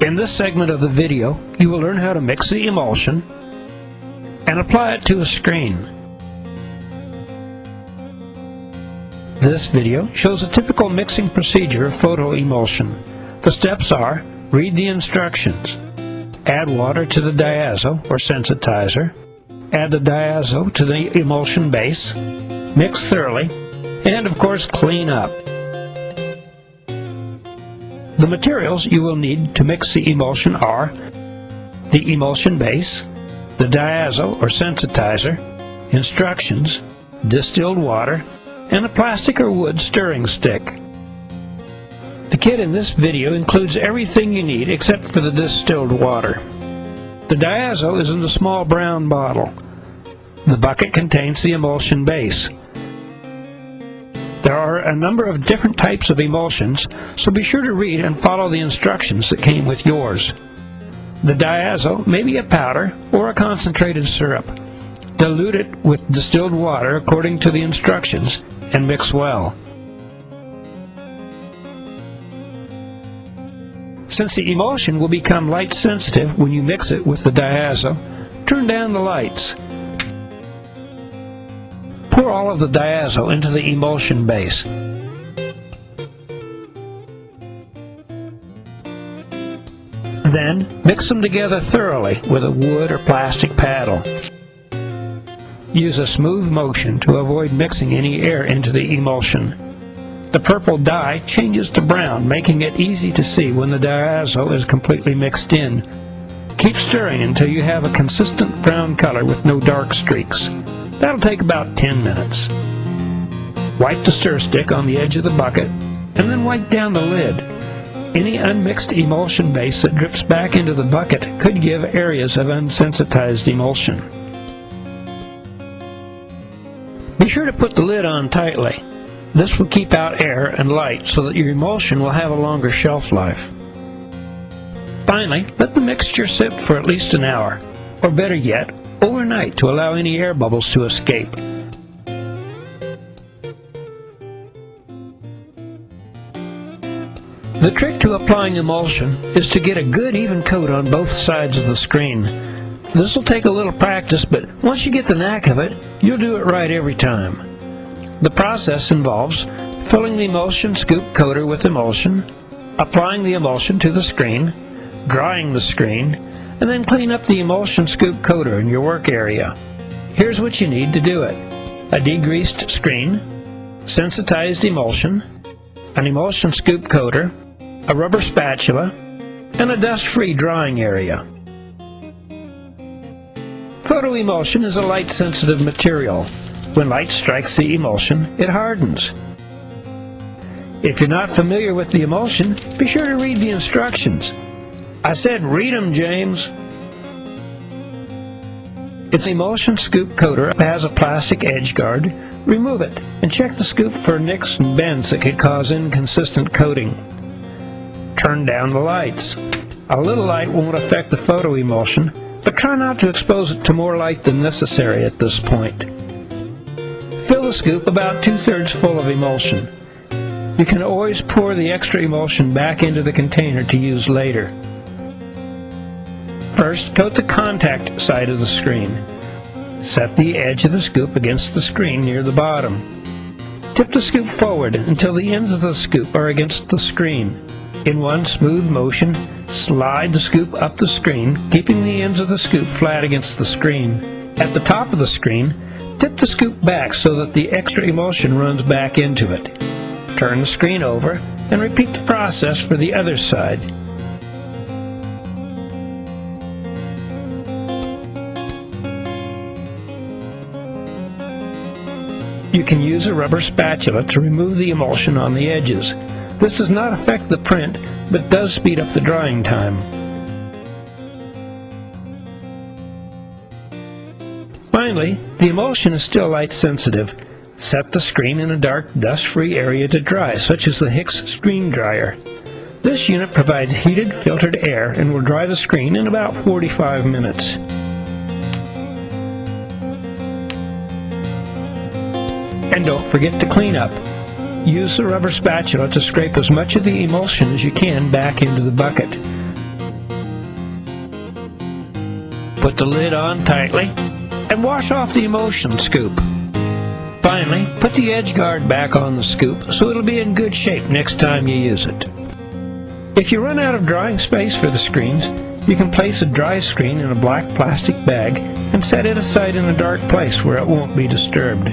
In this segment of the video, you will learn how to mix the emulsion and apply it to a screen. This video shows a typical mixing procedure of photo emulsion. The steps are: read the instructions, add water to the diazo or sensitizer, add the diazo to the emulsion base, mix thoroughly, and of course clean up. The materials you will need to mix the emulsion are the emulsion base, the diazo or sensitizer, instructions, distilled water, and a plastic or wood stirring stick. The kit in this video includes everything you need except for the distilled water. The diazo is in a small brown bottle. The bucket contains the emulsion base. There are a number of different types of emulsions, so be sure to read and follow the instructions that came with yours. The diazo may be a powder or a concentrated syrup. Dilute it with distilled water according to the instructions and mix well. Since the emulsion will become light sensitive when you mix it with the diazo, turn down the lights. Pour all of the diazo into the emulsion base. Then mix them together thoroughly with a wood or plastic paddle. Use a smooth motion to avoid mixing any air into the emulsion. The purple dye changes to brown, making it easy to see when the diazo is completely mixed in. Keep stirring until you have a consistent brown color with no dark streaks. That'll take about 10 minutes. Wipe the stir stick on the edge of the bucket and then wipe down the lid. Any unmixed emulsion base that drips back into the bucket could give areas of unsensitized emulsion. Be sure to put the lid on tightly. This will keep out air and light so that your emulsion will have a longer shelf life. Finally, let the mixture sit for at least an hour, or better yet, overnight to allow any air bubbles to escape. The trick to applying emulsion is to get a good even coat on both sides of the screen. This will take a little practice, but once you get the knack of it, you'll do it right every time. The process involves filling the emulsion scoop coater with emulsion, applying the emulsion to the screen, drying the screen, and then clean up the emulsion scoop coater in your work area. Here's what you need to do it: a degreased screen, sensitized emulsion, an emulsion scoop coater, a rubber spatula, and a dust-free drying area. Photo emulsion is a light-sensitive material. When light strikes the emulsion, it hardens. If you're not familiar with the emulsion, be sure to read the instructions. I said read them, James. If the emulsion scoop coater has a plastic edge guard, remove it and check the scoop for nicks and bends that could cause inconsistent coating. Turn down the lights. A little light won't affect the photo emulsion, but try not to expose it to more light than necessary at this point. Fill the scoop about 2/3 full of emulsion. You can always pour the extra emulsion back into the container to use later. First, coat the contact side of the screen. Set the edge of the scoop against the screen near the bottom. Tip the scoop forward until the ends of the scoop are against the screen. In one smooth motion, slide the scoop up the screen, keeping the ends of the scoop flat against the screen. At the top of the screen, tip the scoop back so that the extra emulsion runs back into it. Turn the screen over and repeat the process for the other side. You can use a rubber spatula to remove the emulsion on the edges. This does not affect the print, but does speed up the drying time. Finally, the emulsion is still light sensitive. Set the screen in a dark, dust-free area to dry, such as the Hicks screen dryer. This unit provides heated, filtered air and will dry the screen in about 45 minutes. And don't forget to clean up. Use the rubber spatula to scrape as much of the emulsion as you can back into the bucket. Put the lid on tightly and wash off the emulsion scoop. Finally, put the edge guard back on the scoop so it'll be in good shape next time you use it. If you run out of drying space for the screens, you can place a dry screen in a black plastic bag and set it aside in a dark place where it won't be disturbed.